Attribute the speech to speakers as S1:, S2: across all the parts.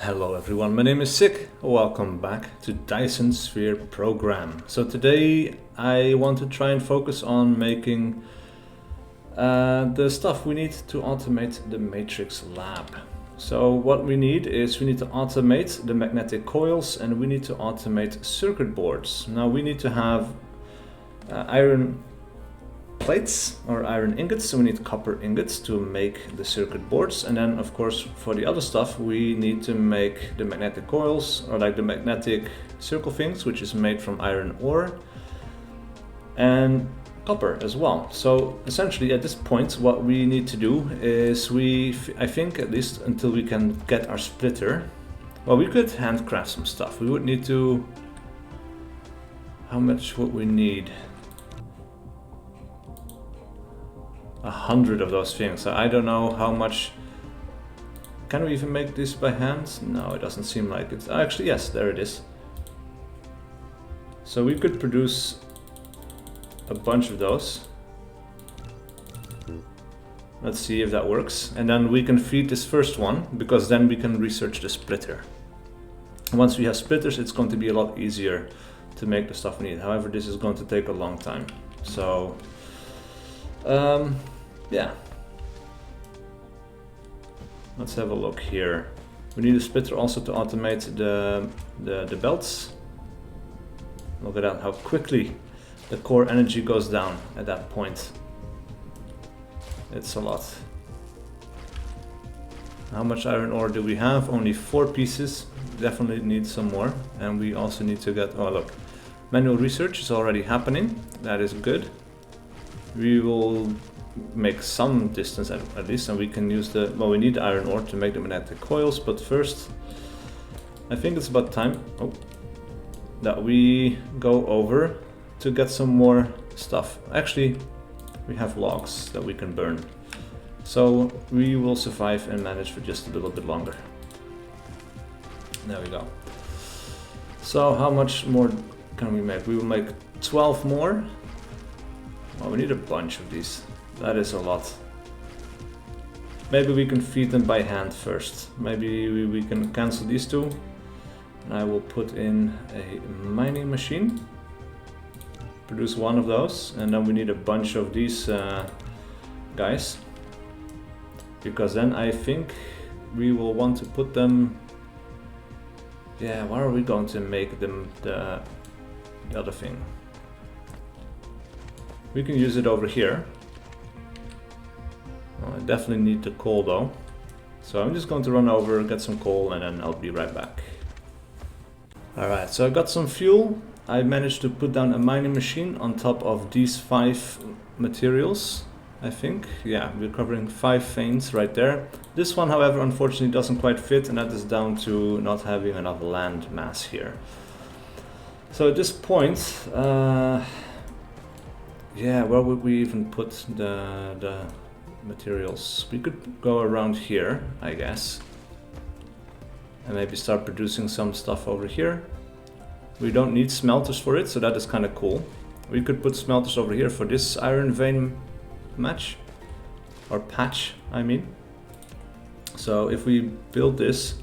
S1: Hello everyone, my name is SiC. Welcome back to Dyson Sphere program. So today I want to try and focus on making the stuff we need to automate the matrix lab. So what we need is we need to automate the magnetic coils and we need to automate circuit boards. Now we need to have iron plates or iron ingots, so we need copper ingots to make the circuit boards, and then of course for the other stuff we need to make the magnetic coils, or like the magnetic circle things, which is made from iron ore and copper as well. So essentially at this point what we need to do is I think at least until we can get our splitter, well, we could handcraft some stuff. We would need to, how much would we need? 100 of those things. So I don't know how much. Can we even make this by hand? No, it doesn't seem like it. Actually, yes, there it is. So we could produce a bunch of those. Let's see if that works. And then we can feed this first one, because then we can research the splitter. Once we have splitters, it's going to be a lot easier to make the stuff we need. However, this is going to take a long time. So yeah, let's have a look here. We need a splitter also to automate the belts. Look at that, how quickly the core energy goes down at that point. It's a lot. How much iron ore do we have? Only 4 pieces. Definitely need some more. And we also need to get, oh look, manual research is already happening. That is good. We will make some distance at least, and we can use the, well, we need the iron ore to make the magnetic coils, but first I think it's about time that we go over to get some more stuff. Actually, we have logs that we can burn, so we will survive and manage for just a little bit longer. There we go. So how much more can we make? We will make 12 more. Well, we need a bunch of these. That is a lot. Maybe we can feed them by hand first. Maybe we can cancel these two. And I will put in a mining machine. Produce one of those. And then we need a bunch of these guys. Because then I think we will want to put them... Yeah, where are we going to make them the other thing? We can use it over here. Well, I definitely need the coal though. So I'm just going to run over, get some coal, and then I'll be right back. Alright, so I got some fuel. I managed to put down a mining machine on top of these 5 materials, I think. Yeah, we're covering 5 veins right there. This one, however, unfortunately doesn't quite fit, and that is down to not having enough land mass here. So at this point, yeah, where would we even put the materials? We could go around here, I guess. And maybe start producing some stuff over here. We don't need smelters for it, so that is kind of cool. We could put smelters over here for this iron vein match. Or patch, I mean. So if we build this,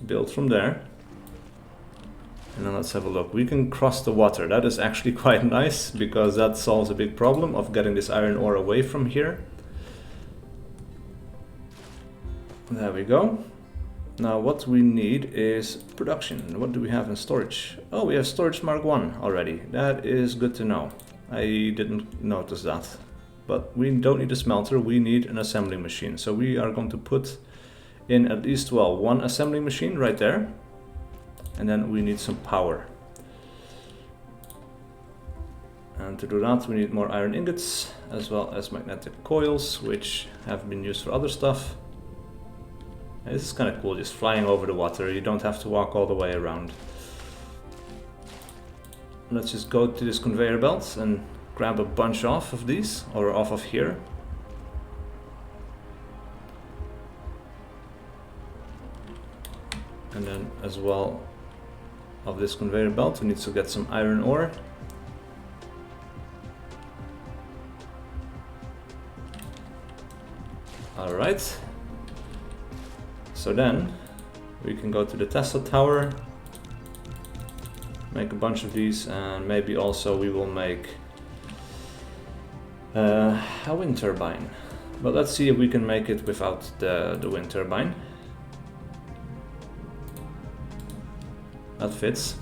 S1: build from there. And then let's have a look. We can cross the water. That is actually quite nice, because that solves a big problem of getting this iron ore away from here. There we go. Now what we need is production. What do we have in storage? Oh, we have storage Mark 1 already. That is good to know. I didn't notice that. But we don't need a smelter, we need an assembly machine. So we are going to put in at least, well, 1 assembly machine right there. And then we need some power. And to do that we need more iron ingots, as well as magnetic coils, which have been used for other stuff. And this is kind of cool, just flying over the water. You don't have to walk all the way around. Let's just go to this conveyor belt and grab a bunch off of these, or off of here. And then as well, of this conveyor belt we need to get some iron ore. Alright, So then we can go to the Tesla tower, make a bunch of these, and maybe also we will make a wind turbine. But let's see if we can make it without the wind turbine. That fits.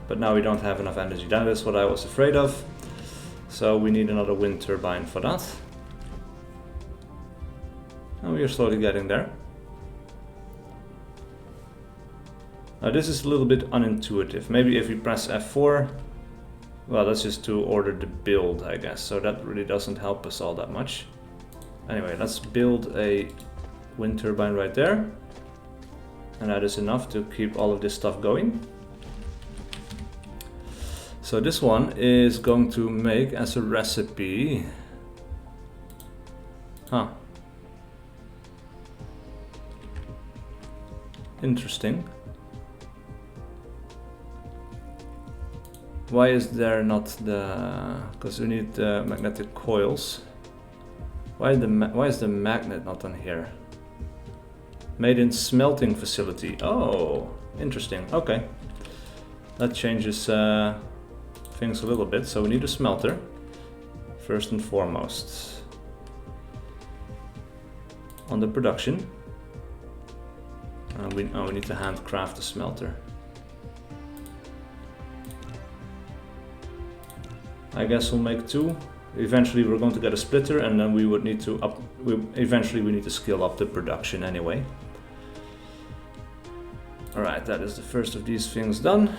S1: But now we don't have enough energy. That is what I was afraid of. So we need another wind turbine for that. And we are slowly getting there. Now this is a little bit unintuitive. Maybe if we press F4, well, that's just to order the build, I guess. So that really doesn't help us all that much. Anyway, let's build a wind turbine right there. And that is enough to keep all of this stuff going. So this one is going to make as a recipe. Huh. Interesting. Why is there not the... because we need the magnetic coils. Why is the magnet not on here? Made in smelting facility. Oh, interesting. Okay. That changes things a little bit. So we need a smelter, first and foremost. On the production. We need to handcraft a smelter. I guess we'll make two. Eventually we're going to get a splitter, and then we would need to eventually we need to scale up the production anyway. Alright, that is the first of these things done.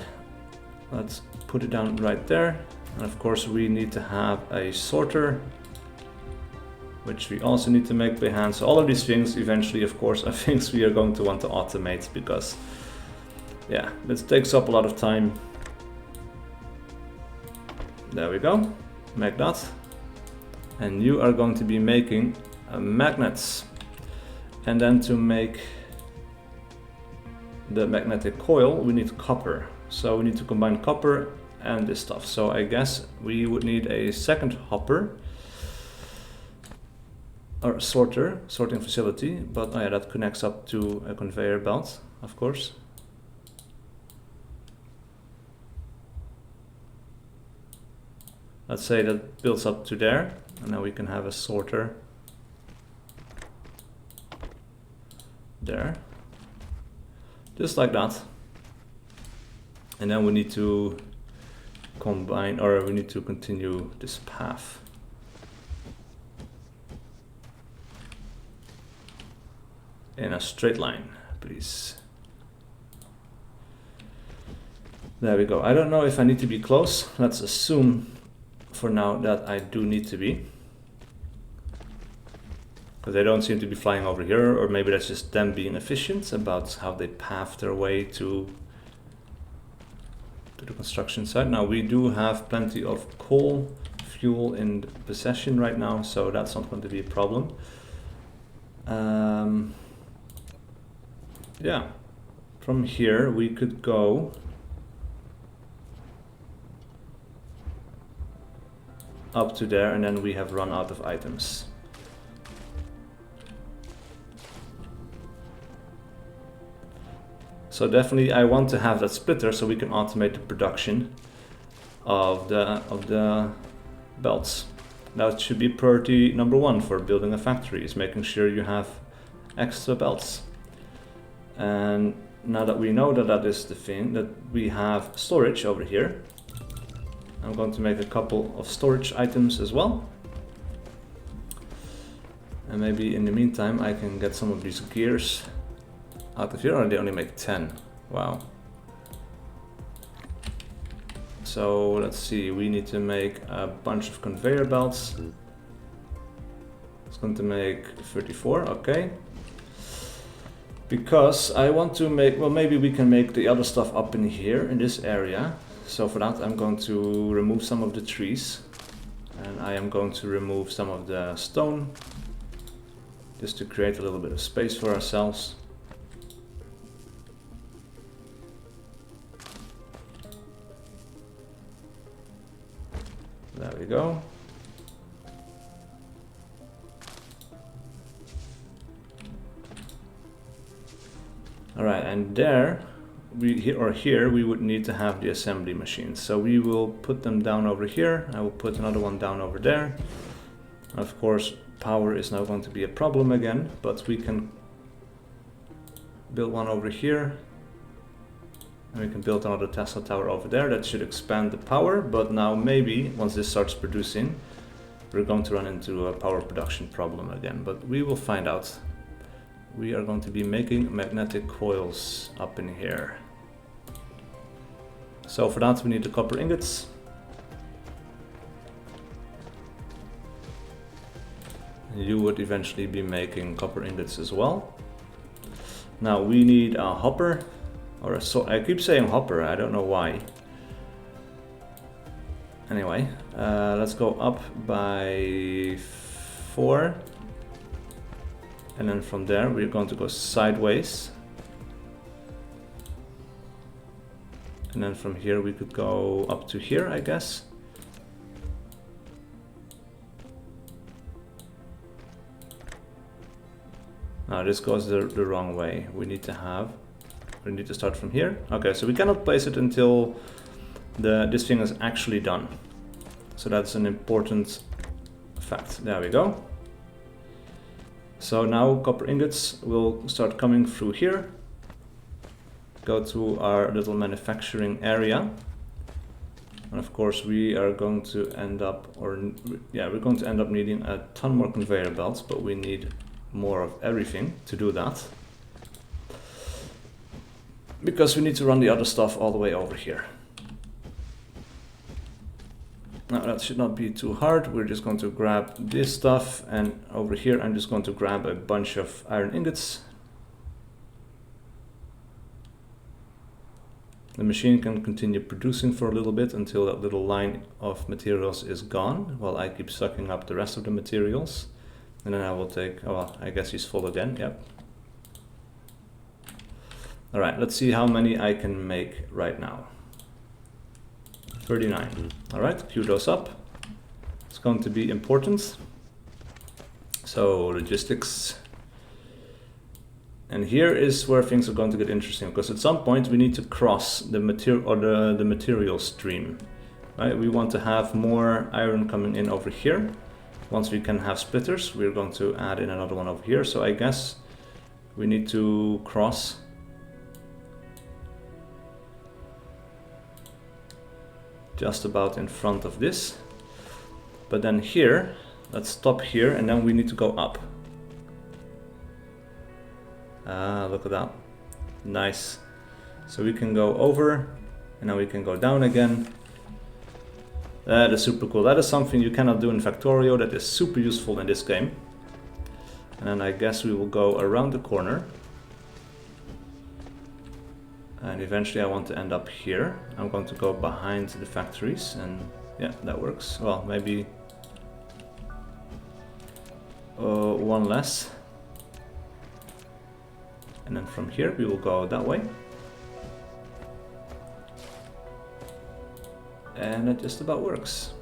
S1: Let's put it down right there. And of course we need to have a sorter, which we also need to make by hand. So all of these things eventually, of course, are things we are going to want to automate, because yeah, this takes up a lot of time. There we go, make that. And you are going to be making magnets. And then to make the magnetic coil, we need copper. So we need to combine copper and this stuff. So I guess we would need a second hopper. Or sorting facility. But oh yeah, that connects up to a conveyor belt, of course. Let's say that builds up to there, and now we can have a sorter there, just like that. And then we need to combine, or we need to continue this path. In a straight line, please. There we go. I don't know if I need to be close. Let's assume for now that I do need to be, because they don't seem to be flying over here, or maybe that's just them being efficient about how they path their way to the construction site. Now we do have plenty of coal fuel in possession right now, so that's not going to be a problem. Yeah, from here we could go up to there, and then we have run out of items. So definitely I want to have that splitter so we can automate the production of the belts. That should be priority number one for building a factory, is making sure you have extra belts. And now that we know that that is the thing, that we have storage over here, I'm going to make a couple of storage items as well. And maybe in the meantime I can get some of these gears out of here. Or they only make 10. Wow. So let's see, we need to make a bunch of conveyor belts. It's going to make 34, okay. Because I want to make, well, maybe we can make the other stuff up in here, in this area. So for that I'm going to remove some of the trees, and I am going to remove some of the stone, just to create a little bit of space for ourselves. There we go. and there, here we would need to have the assembly machines. So we will put them down over here. I will put another one down over there. Of course, power is now going to be a problem again, but we can build one over here. And we can build another Tesla tower over there. That should expand the power, but now maybe once this starts producing, we're going to run into a power production problem again, but we will find out. We are going to be making magnetic coils up in here. So for that we need the copper ingots. You would eventually be making copper ingots as well. Now we need a hopper, or I keep saying hopper, I don't know why. Anyway, let's go up by 4. And then from there we're going to go sideways. And then from here we could go up to here, I guess. Now this goes the wrong way. We need to start from here. Okay, so we cannot place it until this thing is actually done. So that's an important fact. There we go. So now copper ingots will start coming through here. Go to our little manufacturing area. And of course we are going to end up, we're going to end up needing a ton more conveyor belts, but we need more of everything to do that. Because we need to run the other stuff all the way over here. Now that should not be too hard. We're just going to grab this stuff, and over here I'm just going to grab a bunch of iron ingots. The machine can continue producing for a little bit until that little line of materials is gone, while I keep sucking up the rest of the materials. And then I will take, oh well, I guess he's full again, yep. Alright, let's see how many I can make right now. 39. Alright, queue those up. It's going to be important. So, logistics. And here is where things are going to get interesting, because at some point we need to cross the material stream. Right? We want to have more iron coming in over here. Once we can have splitters, we're going to add in another one over here. So I guess we need to cross just about in front of this. But then here, let's stop here, and then we need to go up. Ah, look at that. Nice. So we can go over, and now we can go down again. That is super cool. That is something you cannot do in Factorio. That is super useful in this game. And then I guess we will go around the corner. And eventually I want to end up here. I'm going to go behind the factories, and yeah, that works. Well, maybe one less. And then from here we will go that way. And it just about works,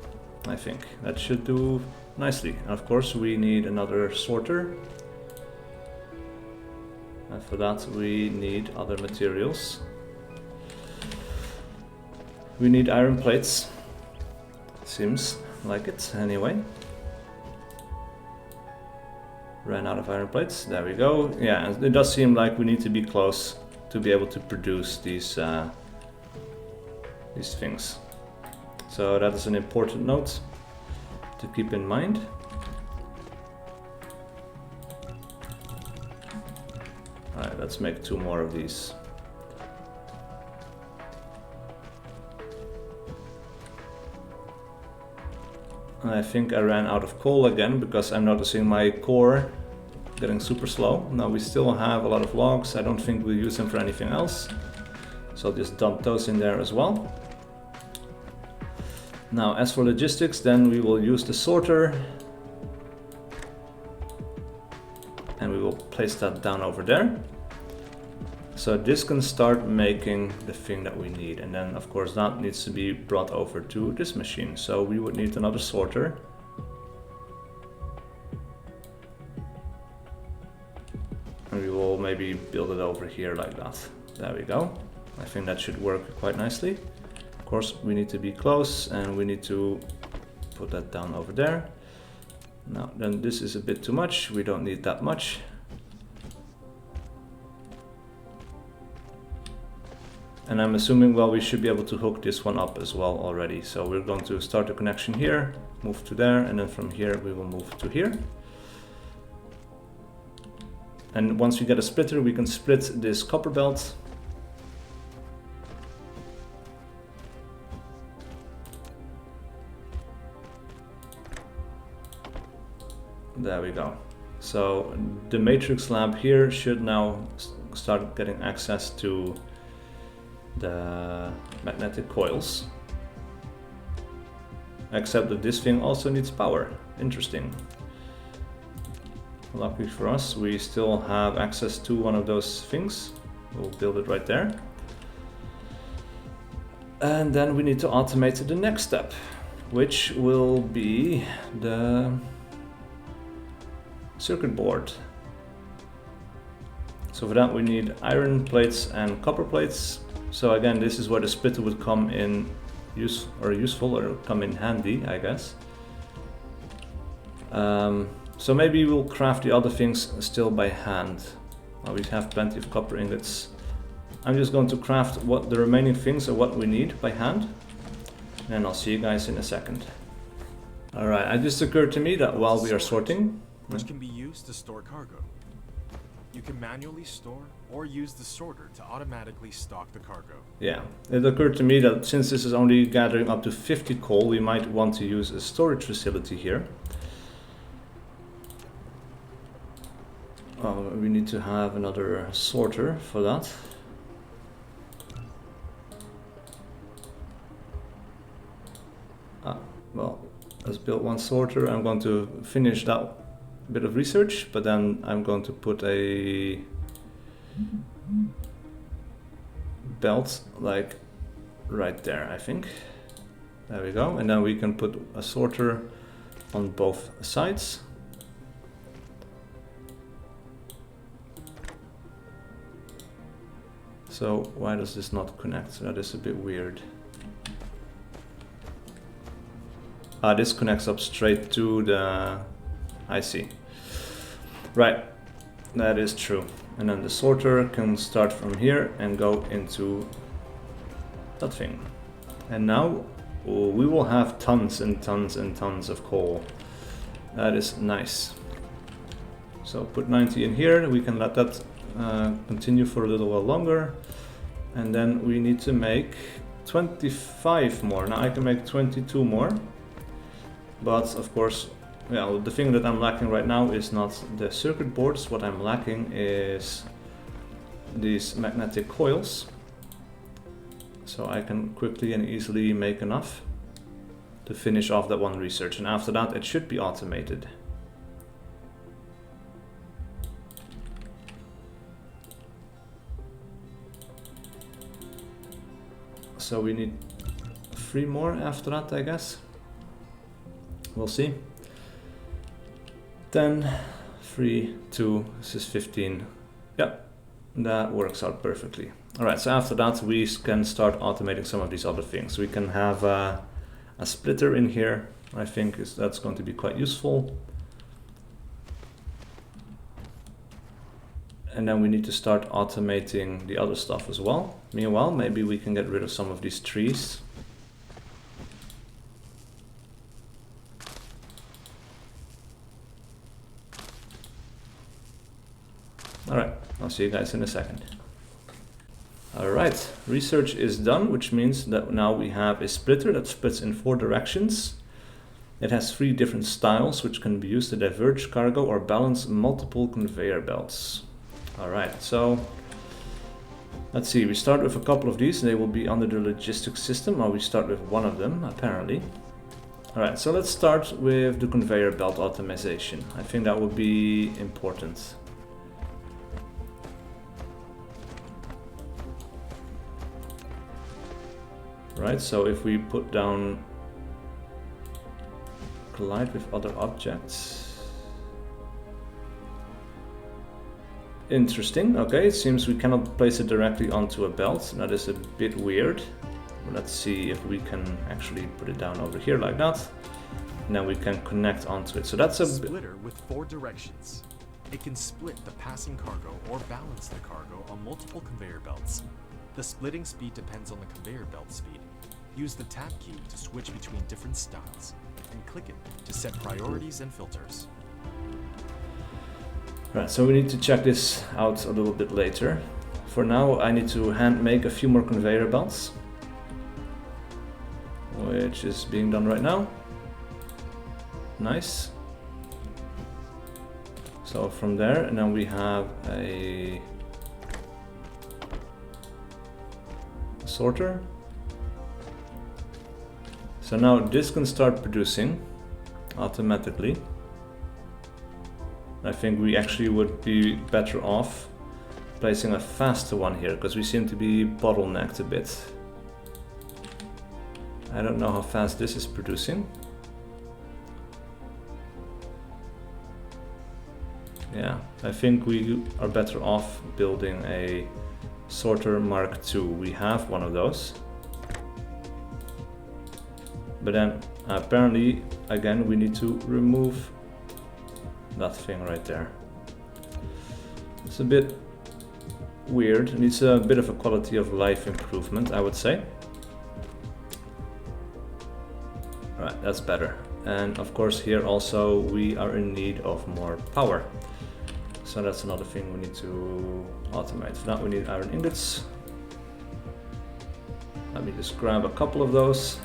S1: I think. That should do nicely. And of course we need another sorter. And for that we need other materials. We need iron plates. Seems like it anyway. Ran out of iron plates. There we go. Yeah, and it does seem like we need to be close to be able to produce these things. So that is an important note to keep in mind. Alright, let's make 2 more of these. I think I ran out of coal again, because I'm noticing my core getting super slow. Now we still have a lot of logs. I don't think we'll use them for anything else. So I'll just dump those in there as well. Now as for logistics, then we will use the sorter. And we will place that down over there. So this can start making the thing that we need, and then of course that needs to be brought over to this machine. So we would need another sorter. And we will maybe build it over here like that. There we go. I think that should work quite nicely. Of course, we need to be close and we need to put that down over there. Now, then this is a bit too much. We don't need that much. And I'm assuming, well, we should be able to hook this one up as well already. So we're going to start the connection here, move to there, and then from here we will move to here. And once we get a splitter, we can split this copper belt. There we go. So the matrix lab here should now start getting access to the magnetic coils. Except that this thing also needs power. Interesting. Luckily for us, we still have access to one of those things. We'll build it right there. And then we need to automate the next step, which will be the circuit board. So for that we need iron plates and copper plates. So again, this is where the splitter would come in useful or come in handy, I guess. So maybe we'll craft the other things still by hand. Well, we have plenty of copper ingots. I'm just going to craft what the remaining things are what we need by hand. And I'll see you guys in a second. Alright, it just occurred to me that while we are sorting,
S2: which can be used to store cargo. You can manually store or use the sorter to automatically stock the cargo.
S1: Yeah, it occurred to me that since this is only gathering up to 50 coal, we might want to use a storage facility here. We need to have another sorter for that. Well, let's build one sorter. I'm going to finish that bit of research, but then I'm going to put a belt like right there, I think. There we go. And then we can put a sorter on both sides. So why does this not connect? That is a bit weird. This connects up straight to the... I see. Right, that is true. And then the sorter can start from here and go into that thing. And now we will have tons and tons and tons of coal. That is nice. So put 90 in here. We can let that continue for a little while longer. And then we need to make 25 more. Now I can make 22 more. But of course, well, the thing that I'm lacking right now is not the circuit boards. What I'm lacking is these magnetic coils. So I can quickly and easily make enough to finish off that one research. And after that, it should be automated. So we need 3 more after that, I guess. We'll see. 10, 3, 2, this is 15. Yep, that works out perfectly. Alright, so after that we can start automating some of these other things. We can have a splitter in here. I think that's going to be quite useful. And then we need to start automating the other stuff as well. Meanwhile, maybe we can get rid of some of these trees. Alright, I'll see you guys in a second. Alright, research is done, which means that now we have a splitter that splits in 4 directions. It has 3 different styles, which can be used to diverge cargo or balance multiple conveyor belts. Alright, so let's see, we start with a couple of these. They will be under the logistics system, or we start with one of them, apparently. Alright, so let's start with the conveyor belt optimization. I think that would be important. Right, so if we put down collide with other objects. Interesting. Okay, it seems we cannot place it directly onto a belt. That is a bit weird. Let's see if we can actually put it down over here like that. Now we can connect onto it. So that's a
S2: splitter with 4 directions. It can split the passing cargo or balance the cargo on multiple conveyor belts. The splitting speed depends on the conveyor belt speed. Use the tab key to switch between different styles, and click it to set priorities and filters.
S1: Right, so we need to check this out a little bit later. For now, I need to hand make a few more conveyor belts, which is being done right now. Nice. So from there, and then we have a sorter. So now this can start producing automatically. I think we actually would be better off placing a faster one here, because we seem to be bottlenecked a bit. I don't know how fast this is producing. Yeah, I think we are better off building a sorter Mark II. We have one of those. But then apparently, again, we need to remove that thing right there. It's a bit weird. It needs a bit of a quality of life improvement, I would say. Right, that's better. And of course here also we are in need of more power. So that's another thing we need to automate. For that we need iron ingots. Let me just grab a couple of those.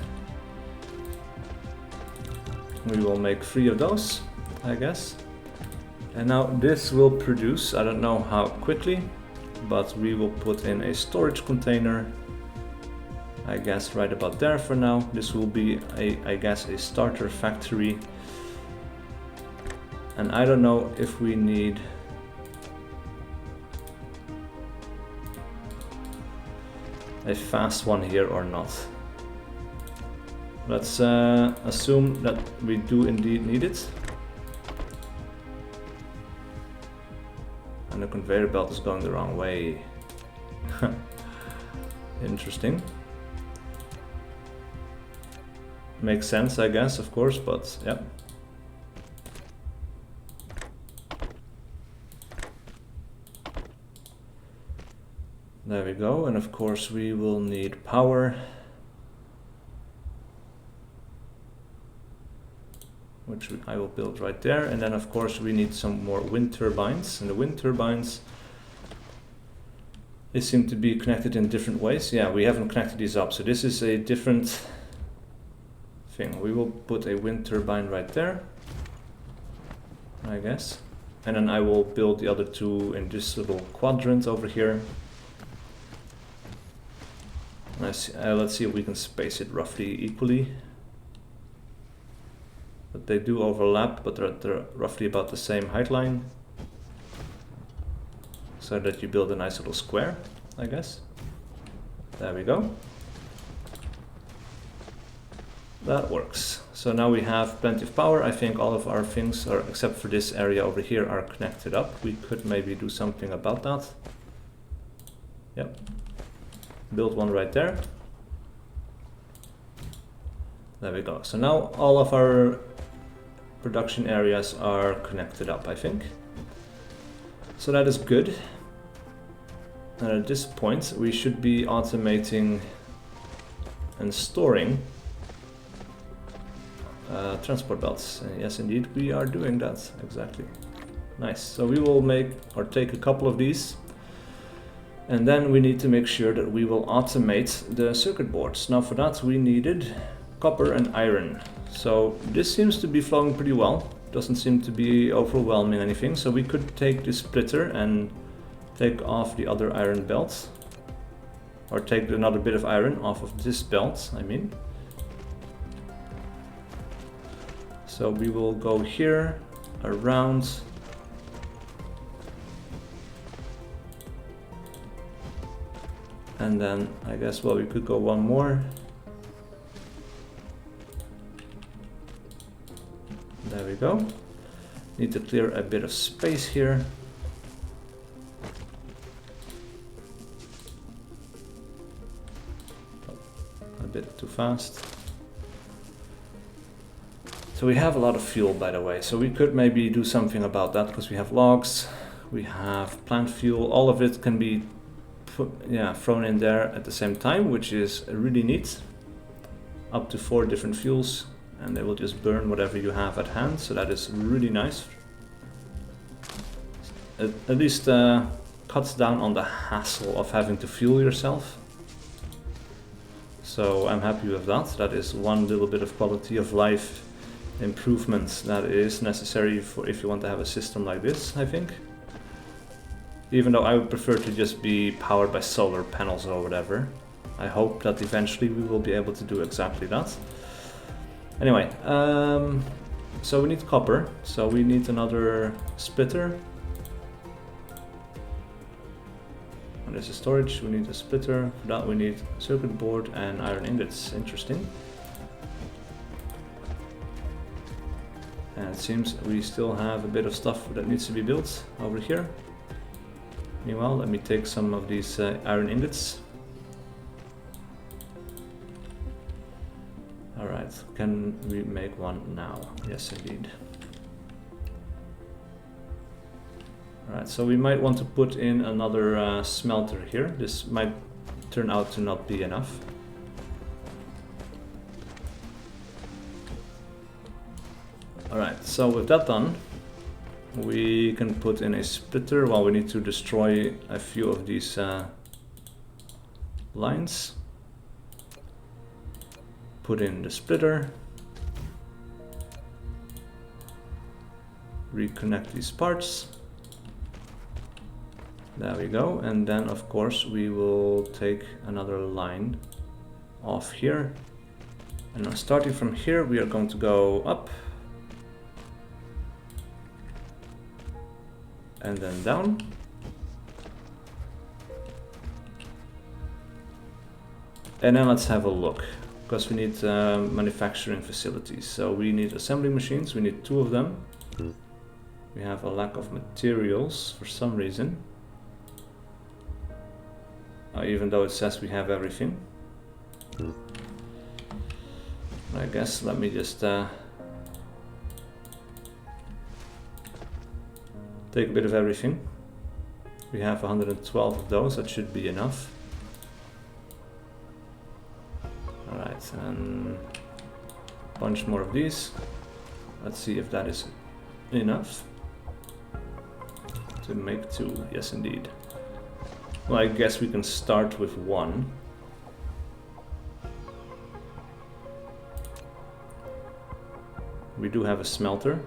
S1: We will make 3 of those, I guess. And now this will produce, I don't know how quickly, but we will put in a storage container, I guess right about there for now. This will be I guess a starter factory. And I don't know if we need a fast one here or not. Let's assume that we do indeed need it. And the conveyor belt is going the wrong way. Interesting. Makes sense, I guess, of course, but yeah. There we go, and of course we will need power. Which I will build right there, and then of course we need some more wind turbines, and the wind turbines, they seem to be connected in different ways. Yeah, we haven't connected these up, so this is a different thing. We will put a wind turbine right there, I guess, and then I will build the other 2 in this little quadrant over here. Let's see if we can space it roughly equally. But they do overlap, but they're roughly about the same height line. So that you build a nice little square, I guess. There we go. That works. So now we have plenty of power. I think all of our things, are, except for this area over here, are connected up. We could maybe do something about that. Yep. Build one right there. There we go. So now all of our production areas are connected up, I think. So that is good. And at this point we should be automating and storing transport belts. And yes, indeed, we are doing that, exactly. Nice. So we will make or take a couple of these, and then we need to make sure that we will automate the circuit boards. Now for that we needed copper and iron. So this seems to be flowing pretty well. Doesn't seem to be overwhelming anything. So we could take this splitter and take off the other iron belt. Or take another bit of iron off of this belt, I mean. So we will go here, around. And then I guess, well, we could go one more. There we go. Need to clear a bit of space here. too fast. So we have a lot of fuel, by the way, so we could maybe do something about that, because we have logs, we have plant fuel, all of it can be thrown in there at the same time, which is really neat. Up to 4 different fuels, and they will just burn whatever you have at hand, so that is really nice. At least cuts down on the hassle of having to fuel yourself. So I'm happy with that. That is one little bit of quality of life improvement that is necessary for if you want to have a system like this, I think. Even though I would prefer to just be powered by solar panels or whatever. I hope that eventually we will be able to do exactly that. Anyway, so we need copper, so we need another splitter. And there's a storage, we need a splitter. For that we need circuit board and iron ingots. Interesting. And it seems we still have a bit of stuff that needs to be built over here. Meanwhile, let me take some of these iron ingots. Alright, can we make one now? Yes, indeed. Alright, so we might want to put in another smelter here. This might turn out to not be enough. Alright, so with that done, we can put in a splitter. Well, we need to destroy a few of these lines. Put in the splitter. Reconnect these parts. There we go. And then of course we will take another line off here. And now starting from here we are going to go up. And then down. And then let's have a look, because we need manufacturing facilities. So we need assembly machines, we need 2 of them. We have a lack of materials for some reason. Even though it says we have everything. I guess let me just take a bit of everything. We have 112 of those, that should be enough. Alright, and a bunch more of these. Let's see if that is enough to make 2. Yes, indeed. Well, I guess we can start with 1. We do have a smelter.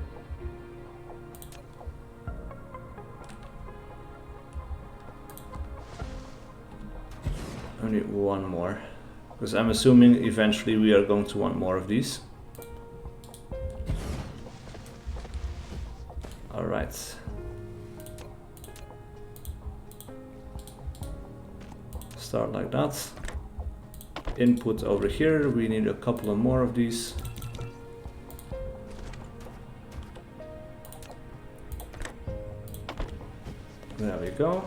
S1: Only 1 more, because I'm assuming eventually we are going to want more of these. Alright. Start like that. Input over here, we need a couple of more of these. There we go.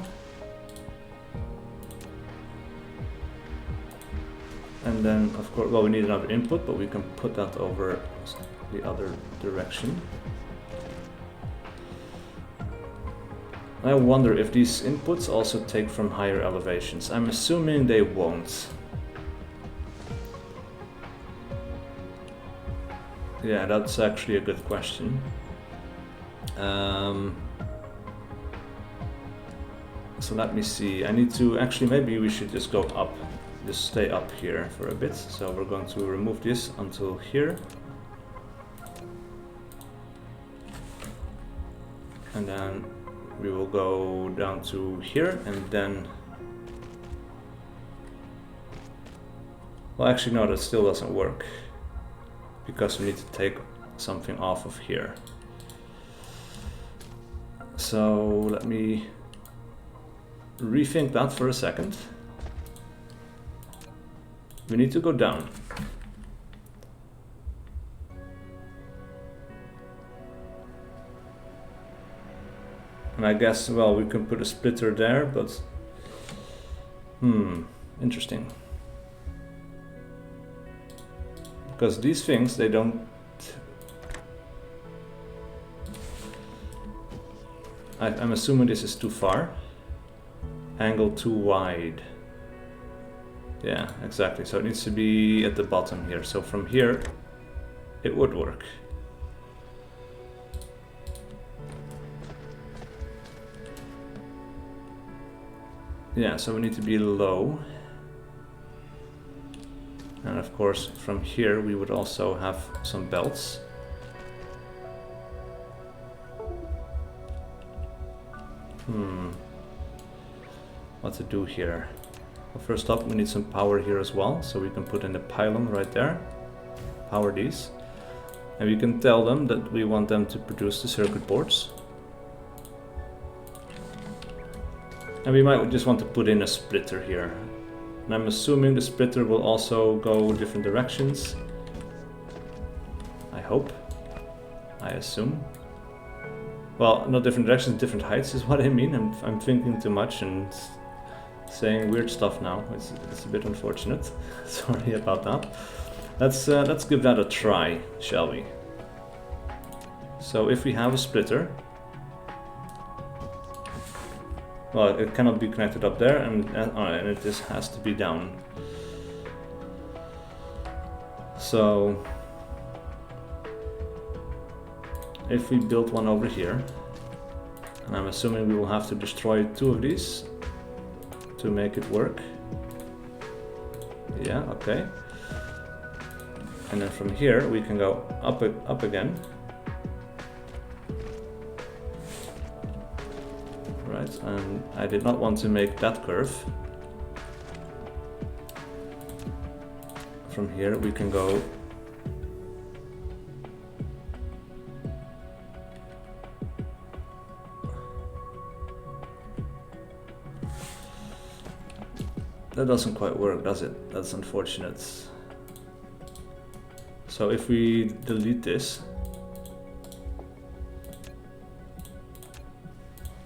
S1: And then, of course, well, we need another input, but we can put that over the other direction. I wonder if these inputs also take from higher elevations. I'm assuming they won't. Yeah, that's actually a good question. So let me see. I need to, actually, maybe we should just go up. Just stay up here for a bit. So we're going to remove this until here. And then we will go down to here and then... Well, actually no, that still doesn't work. Because we need to take something off of here. So let me rethink that for a second. We need to go down. And I guess, well, we can put a splitter there, but... interesting. Because these things, they don't... I'm assuming this is too far. Angle too wide. Yeah, exactly. So it needs to be at the bottom here. So from here, it would work. Yeah, so we need to be low. And of course, from here we would also have some belts. What to do here? Well, first up, we need some power here as well, so we can put in the pylon right there. Power these. And we can tell them that we want them to produce the circuit boards. And we might just want to put in a splitter here. And I'm assuming the splitter will also go different directions. I hope. I assume. Well, not different directions, different heights is what I mean. I'm thinking too much and saying weird stuff now. It's a bit unfortunate. Sorry about that. Let's give that a try, shall we? So if we have a splitter, well, it cannot be connected up there, and it just has to be down. So if we build one over here, and I'm assuming we will have to destroy 2 of these to make it work. Yeah, okay. And then from here we can go up again. Right, and I did not want to make that curve. From here we can go that doesn't quite work, does it? That's unfortunate. So if we delete this,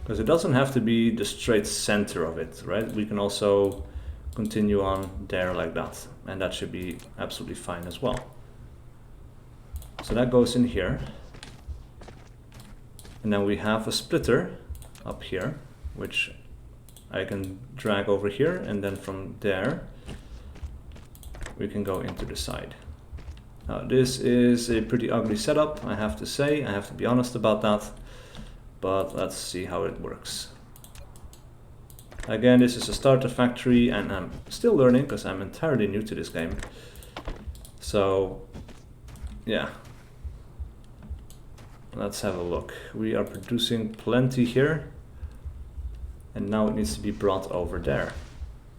S1: because it doesn't have to be the straight center of it, right? We can also continue on there like that, and that should be absolutely fine as well. So that goes in here, and then we have a splitter up here, which I can drag over here, and then from there we can go into the side. Now this is a pretty ugly setup, I have to say. I have to be honest about that, but let's see how it works. Again, this is a starter factory, and I'm still learning because I'm entirely new to this game. So yeah, let's have a look. We are producing plenty here, and now it needs to be brought over there.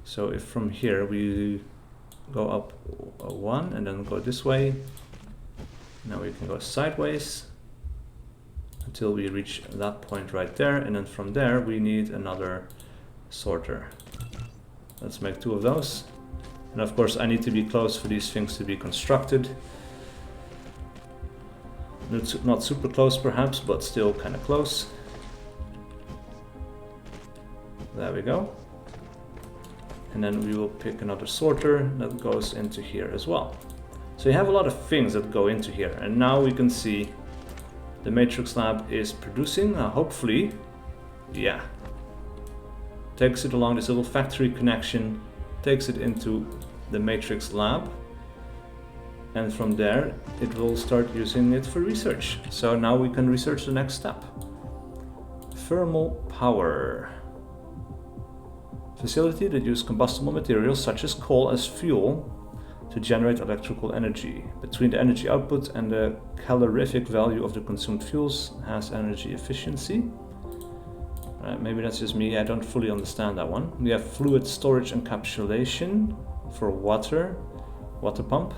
S1: So if from here we go up 1 and then go this way, now we can go sideways until we reach that point right there, and then from there we need another sorter. Let's make 2 of those, and of course I need to be close for these things to be constructed. Not super close perhaps, but still kind of close. There we go. And then we will pick another sorter that goes into here as well. So you have a lot of things that go into here, and now we can see the matrix lab is producing, hopefully, yeah. Takes it along this little factory connection, takes it into the matrix lab, and from there it will start using it for research. So now we can research the next step. Thermal power. Facility that use combustible materials such as coal as fuel to generate electrical energy. Between the energy output and the calorific value of the consumed fuels has energy efficiency. Maybe that's just me, I don't fully understand that one. We have fluid storage encapsulation for water pump.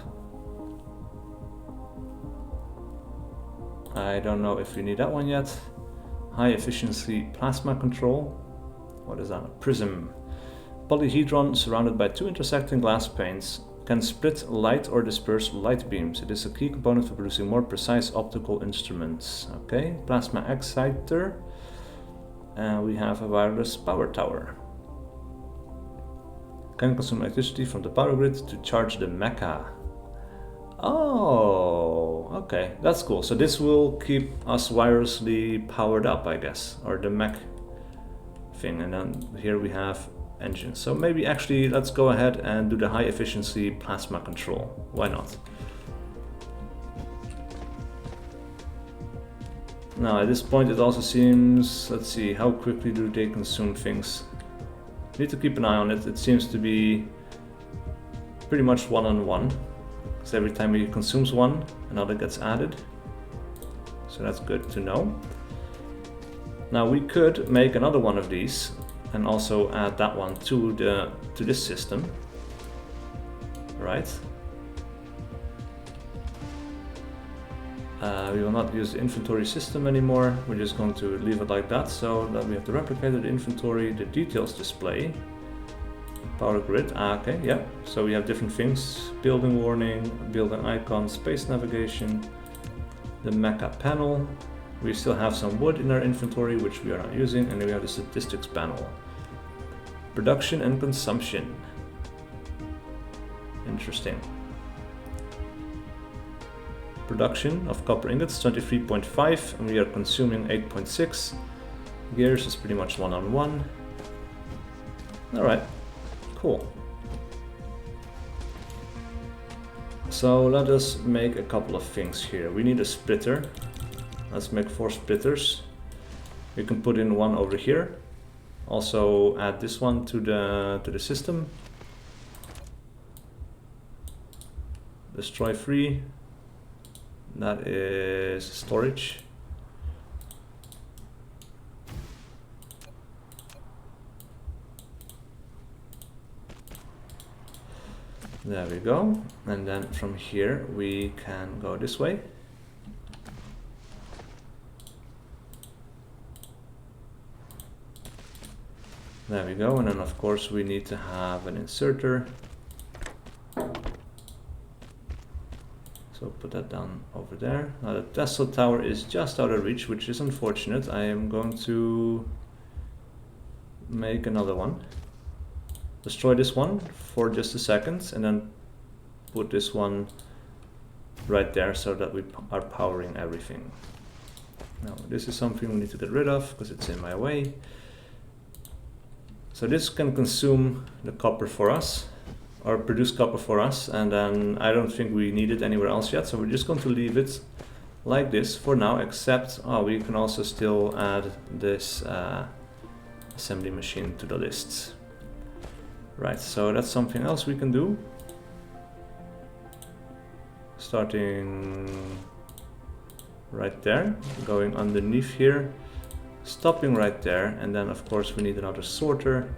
S1: I don't know if we need that one yet. High efficiency plasma control. What is that? A prism. Polyhedron surrounded by 2 intersecting glass panes can split light or disperse light beams. It is a key component for producing more precise optical instruments. Okay, plasma exciter. And we have a wireless power tower. Can consume electricity from the power grid to charge the Mecha. Oh, okay, that's cool. So this will keep us wirelessly powered up, I guess, or the mech thing. And then here we have engines. So maybe actually let's go ahead and do the high efficiency plasma control. Why not? Now at this point it also seems, let's see, how quickly do they consume things? Need to keep an eye on it. It seems to be pretty much one-on-one. So every time he consumes one, another gets added. So that's good to know. Now we could make another one of these and also add that one to this system, right? We will not use the inventory system anymore. We're just going to leave it like that. So that we have the replicator, the inventory, the details display, power grid. Okay, yeah. So we have different things: building warning, building icon, space navigation, the Mecha panel. We still have some wood in our inventory, which we are not using, and then we have the statistics panel. Production and consumption. Interesting. Production of copper ingots 23.5, and we are consuming 8.6. Gears is pretty much one-on-one. Alright, cool. So let us make a couple of things here. We need a splitter. Let's make 4 splitters. We can put in one over here. Also add this one to the system. Destroy 3. That is storage. There we go. And then from here we can go this way. There we go. And then of course we need to have an inserter. So put that down over there. Now the Tesla tower is just out of reach, which is unfortunate. I am going to make another one. Destroy this one for just a second and then put this one right there so that we are powering everything. Now this is something we need to get rid of because it's in my way. So this can consume the copper for us, or produce copper for us, and then I don't think we need it anywhere else yet, so we're just going to leave it like this for now, except we can also still add this assembly machine to the list. Right, so that's something else we can do. Starting right there, going underneath here, stopping right there, and then of course we need another sorter.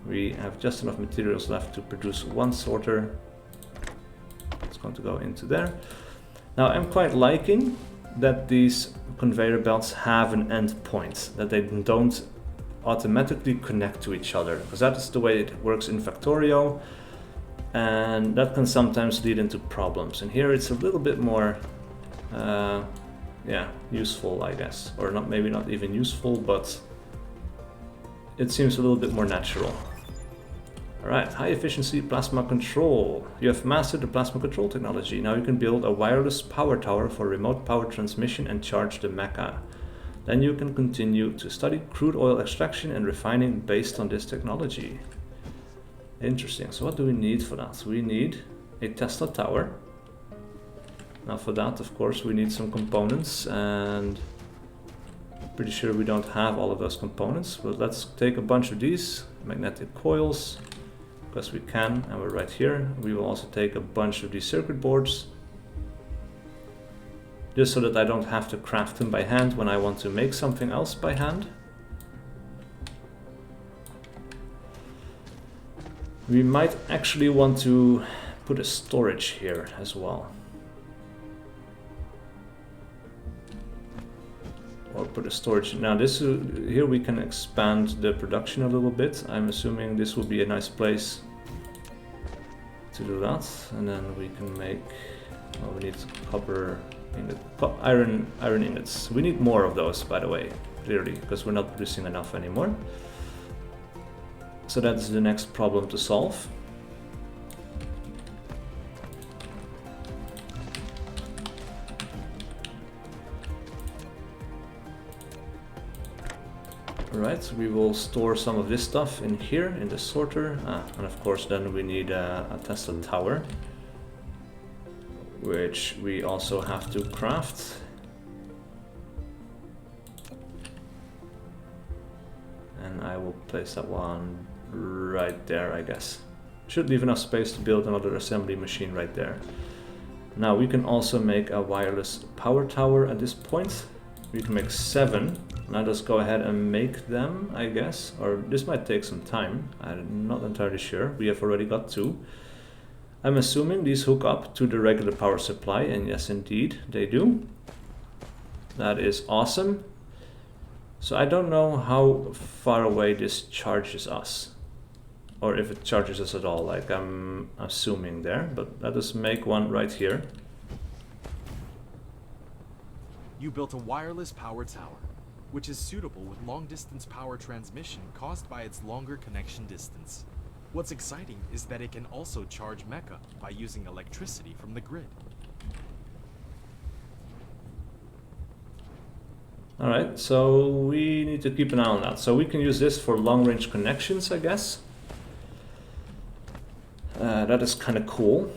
S1: We have just enough materials left to produce one sorter. It's going to go into there. Now I'm quite liking that these conveyor belts have an end point, that they don't automatically connect to each other, because that is the way it works in Factorio, and that can sometimes lead into problems. And here it's a little bit more yeah, useful, I guess, or not, maybe not even useful, but it seems a little bit more natural. Alright, high efficiency plasma control. You have mastered the plasma control technology. Now you can build a wireless power tower for remote power transmission and charge the Mecha. Then you can continue to study crude oil extraction and refining based on this technology. Interesting. So what do we need for that? We need a Tesla tower. Now for that, of course, we need some components, and pretty sure we don't have all of those components, but let's take a bunch of these magnetic coils, because we can, and we're right here. We will also take a bunch of these circuit boards, just so that I don't have to craft them by hand when I want to make something else by hand. We might actually want to put a storage here as well. Or put a storage. Now this here we can expand the production a little bit. I'm assuming this will be a nice place to do that. And then we can make, well, we need copper ingot, iron ingots. We need more of those, by the way, clearly, because we're not producing enough anymore. So that's the next problem to solve. Right, we will store some of this stuff in here, in the sorter. And of course then we need a Tesla tower, which we also have to craft. And I will place that one right there, I guess. Should leave enough space to build another assembly machine right there. Now we can also make a wireless power tower at this point. We can make 7. Now let's go ahead and make them, I guess. Or this might take some time. I'm not entirely sure. We have already got 2. I'm assuming these hook up to the regular power supply, and yes indeed they do. That is awesome. So I don't know how far away this charges us, or if it charges us at all, like I'm assuming there, but let us make one right here.
S2: You built a wireless power tower, which is suitable with long-distance power transmission caused by its longer connection distance. What's exciting is that it can also charge Mecha by using electricity from the grid.
S1: Alright, so we need to keep an eye on that. So we can use this for long-range connections, I guess. That is kind of cool.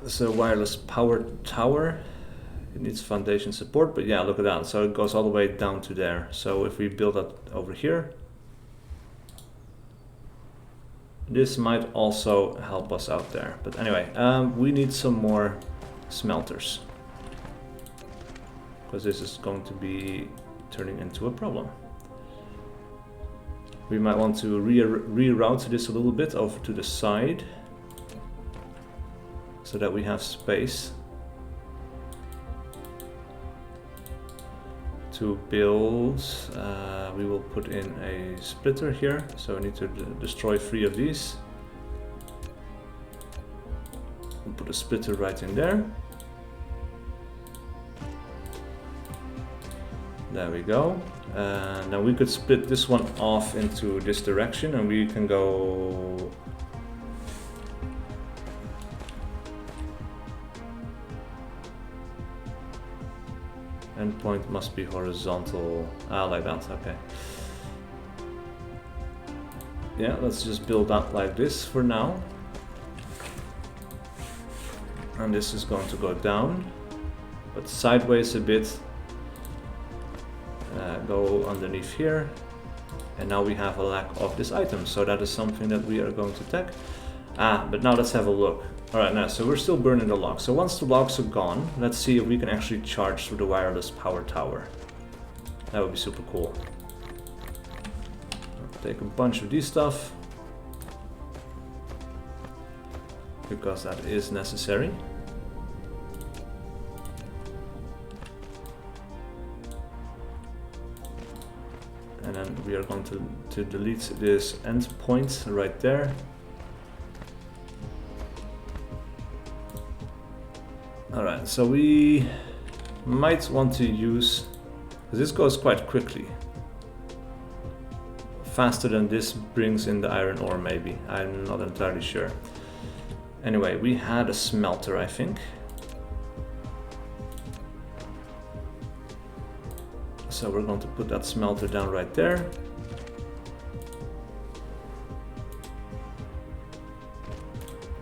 S1: It's a wireless power tower. It needs foundation support, but yeah, look at that. So it goes all the way down to there. So if we build that over here, this might also help us out there. But anyway, we need some more smelters, because this is going to be turning into a problem. We might want to reroute this a little bit over to the side, so that we have space to build. We will put in a splitter here, so we need to destroy 3 of these. We'll put a splitter right in there. There we go. Now we could split this one off into this direction, and we can go endpoint must be horizontal. Like that, okay. Yeah, let's just build that like this for now. And this is going to go down, but sideways a bit. Go underneath here, and now we have a lack of this item, so that is something that we are going to take. But now let's have a look. Alright, now so we're still burning the logs. So once the logs are gone, let's see if we can actually charge through the wireless power tower. That would be super cool. I'll take a bunch of these stuff, because that is necessary. And then we are going to delete this endpoint right there. Alright, so we might want to use, because this goes quite quickly. Faster than this brings in the iron ore, maybe. I'm not entirely sure. Anyway, we had a smelter, I think. So we're going to put that smelter down right there.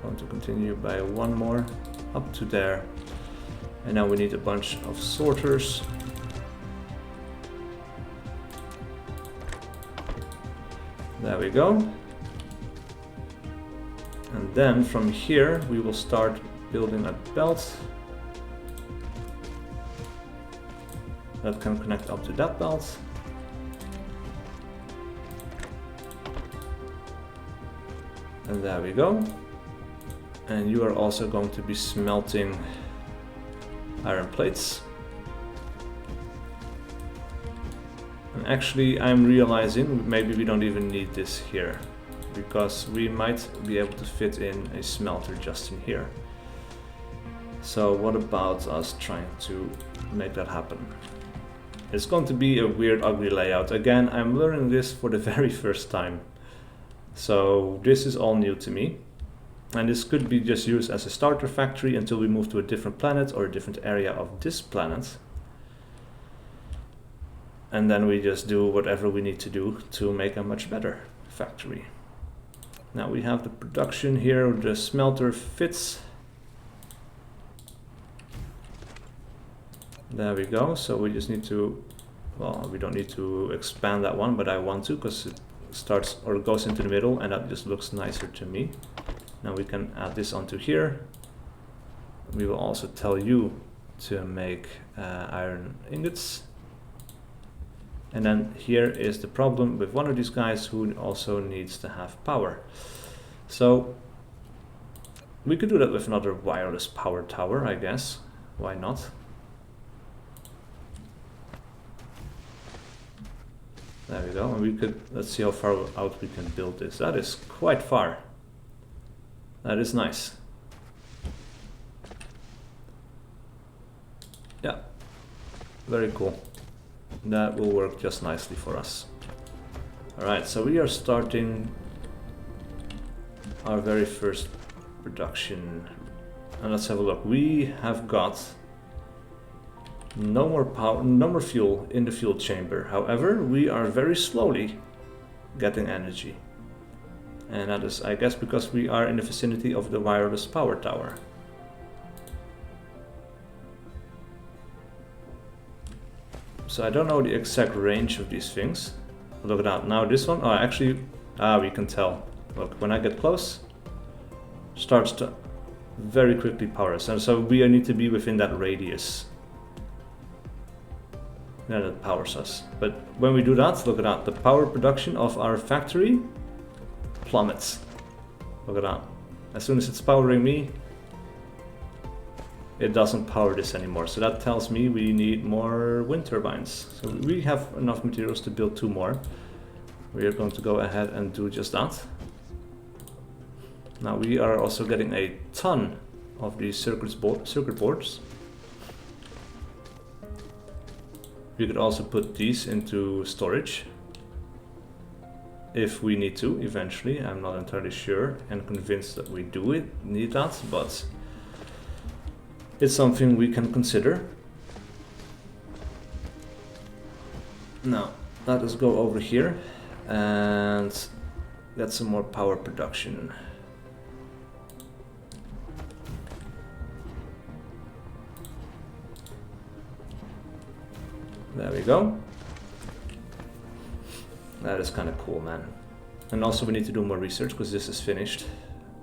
S1: Going to continue by 1 more up to there. And now we need a bunch of sorters. There we go. And then from here we will start building a belt that can connect up to that belt. And there we go. And you are also going to be smelting iron plates. And actually I'm realizing maybe we don't even need this here, because we might be able to fit in a smelter just in here. So what about us trying to make that happen? It's going to be a weird, ugly layout. Again, I'm learning this for the very first time. So this is all new to me. And this could be just used as a starter factory until we move to a different planet or a different area of this planet. and then we just do whatever we need to do to make a much better factory. Now we have the production here, the smelter fits. There we go, so we just need to, well, we don't need to expand that one, but I want to because it starts or goes into the middle and that just looks nicer to me. Now we can add this onto here. We will also tell you to make iron ingots. And then here is the problem with one of these guys who also needs to have power. So we could do that with another wireless power tower, I guess. Why not? There we go, and we could, let's see how far out we can build this. That is quite far. That is nice. Yeah, very cool. That will work just nicely for us. Alright, so we are starting our very first production. And let's have a look. We have got no more power, no more fuel in the fuel chamber. However, we are very slowly getting energy. And that is, I guess, because we are in the vicinity of the wireless power tower. So I don't know the exact range of these things. Look at that. Now this one, oh actually, we can tell. Look, when I get close, starts to very quickly power us. And so we need to be within that radius. Yeah, that powers us. But when we do that, look at that. The power production of our factory plummets. Look at that. As soon as it's powering me, it doesn't power this anymore. So that tells me we need more wind turbines. So we have enough materials to build 2 more. We are going to go ahead and do just that. Now we are also getting a ton of these circuit boards. We could also put these into storage if we need to eventually. I'm not entirely sure and convinced that we need that, but it's something we can consider. Now, let us go over here and get some more power production. There we go. That is kind of cool, man. And also we need to do more research because this is finished.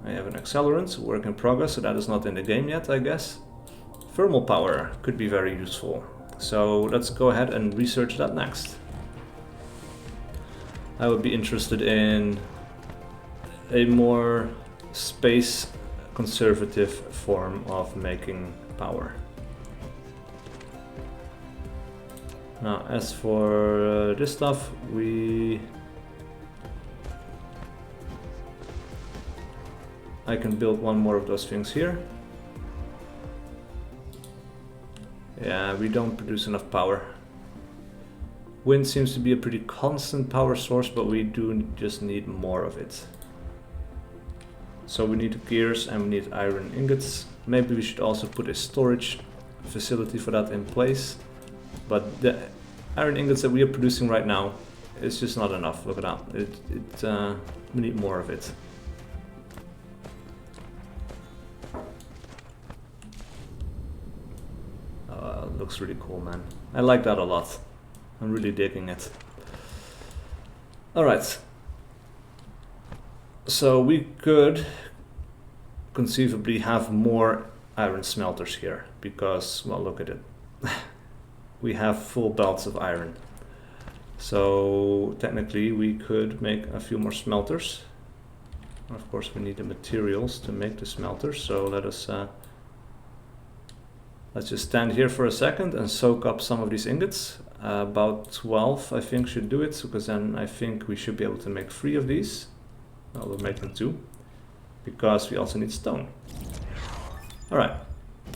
S1: I have an accelerant, work in progress, so that is not in the game yet, I guess. Thermal power could be very useful. So let's go ahead and research that next. I would be interested in a more space conservative form of making power. Now, as for this stuff, I can build 1 more of those things here. Yeah, we don't produce enough power. Wind seems to be a pretty constant power source, but we do just need more of it. So we need gears and we need iron ingots. Maybe we should also put a storage facility for that in place. But the iron ingots that we are producing right now is just not enough. Look at that. We need more of it. Looks really cool, man. I like that a lot. I'm really digging it. Alright. So we could conceivably have more iron smelters here because, well, look at it. We have full belts of iron. So technically we could make a few more smelters. Of course we need the materials to make the smelters, so let's just stand here for a second and soak up some of these ingots. About 12 I think should do it, because then I think we should be able to make 3 of these. Well, we'll make them 2, because we also need stone. Alright.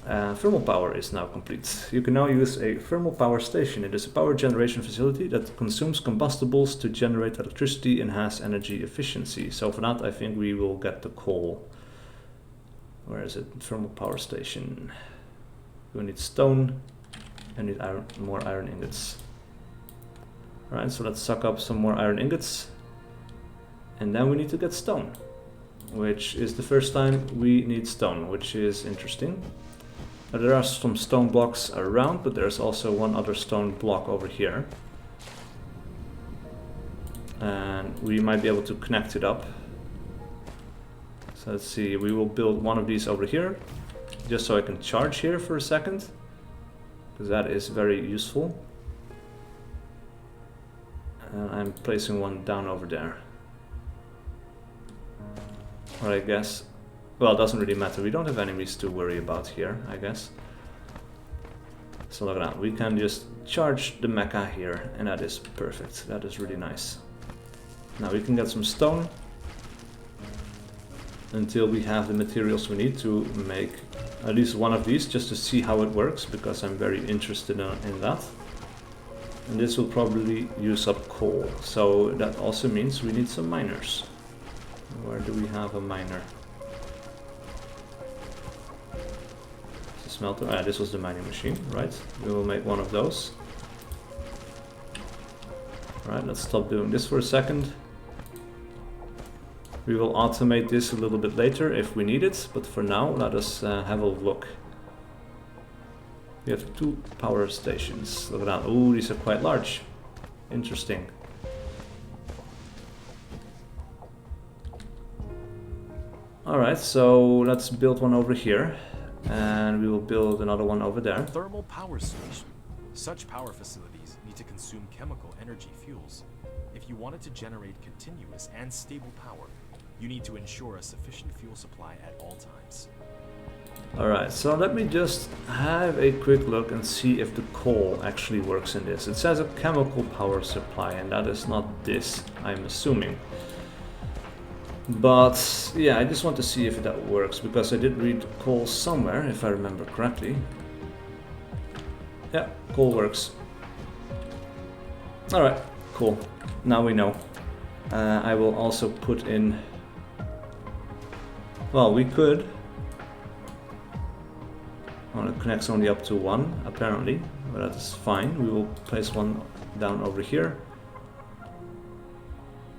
S1: Thermal power is now complete. You can now use a thermal power station. It is a power generation facility that consumes combustibles to generate electricity and has energy efficiency. So for that I think we will get the coal. Where is it? Thermal power station. We need stone and need more iron ingots. Alright, so let's suck up some more iron ingots. And then we need to get stone, which is the first time we need stone, which is interesting. Now, there are some stone blocks around, but there's also one other stone block over here. And we might be able to connect it up. So let's see, we will build one of these over here, just so I can charge here for a second, because that is very useful. And I'm placing one down over there. Or I guess, well, it doesn't really matter. We don't have enemies to worry about here, I guess. So look at that. We can just charge the mecha here, and that is perfect. That is really nice. Now we can get some stone until we have the materials we need to make at least one of these, just to see how it works, because I'm very interested in that. And this will probably use up coal, so that also means we need some miners. Where do we have a miner? It's a smelter. Ah, this was the mining machine, right? We will make one of those. Alright, let's stop doing this for a second. We will automate this a little bit later if we need it, but for now let us have a look. We have 2 power stations. Look at that. Ooh, these are quite large. Interesting. Alright, so let's build one over here, and we will build another one over there.
S2: Thermal power station. Such power facilities need to consume chemical energy fuels. If you want it to generate continuous and stable power, you need to ensure a sufficient fuel supply at all times.
S1: Alright, so let me just have a quick look and see if the coal actually works in this. It says a chemical power supply, and that is not this, I'm assuming. But yeah, I just want to see if that works, because I did read coal somewhere, if I remember correctly. Yeah, coal works. Alright, cool. Now we know. I will also put in... Well, we could... Well, it connects only up to 1, apparently, but that is fine. We will place one down over here.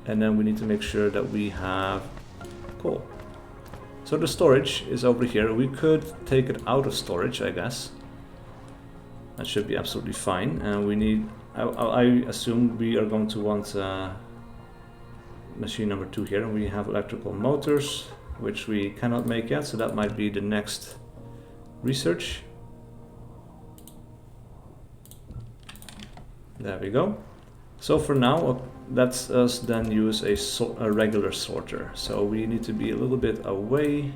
S1: And then we need to make sure that we have coal. So the storage is over here. We could take it out of storage, I guess. That should be absolutely fine. And we need... I assume we are going to want machine number 2 here. And we have electrical motors, which we cannot make yet. So that might be the next research. There we go. So for now, let's us then use a regular sorter. So we need to be a little bit away.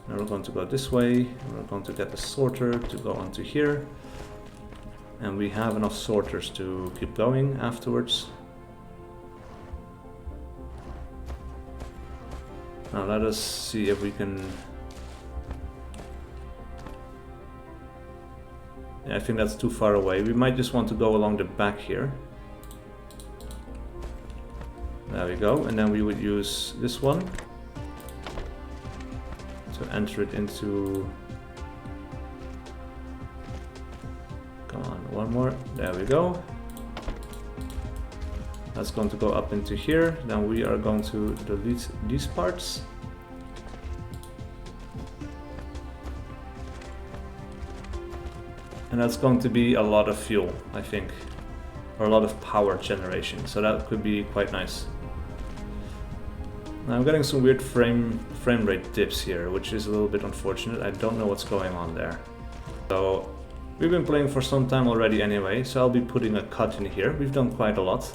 S1: Now we're going to go this way. We're going to get the sorter to go onto here. And we have enough sorters to keep going afterwards. Now let us see if we can... Yeah, I think that's too far away. We might just want to go along the back here. There we go, and then we would use this one to enter it into... Come on, one more. There we go. That's going to go up into here. Then we are going to delete these parts. And that's going to be a lot of fuel, I think. Or a lot of power generation, so that could be quite nice. Now I'm getting some weird frame rate dips here, which is a little bit unfortunate. I don't know what's going on there. So we've been playing for some time already anyway, so I'll be putting a cut in here. We've done quite a lot.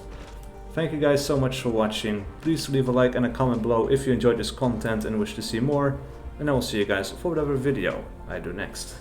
S1: Thank you guys so much for watching. Please leave a like and a comment below if you enjoyed this content and wish to see more. And I will see you guys for whatever video I do next.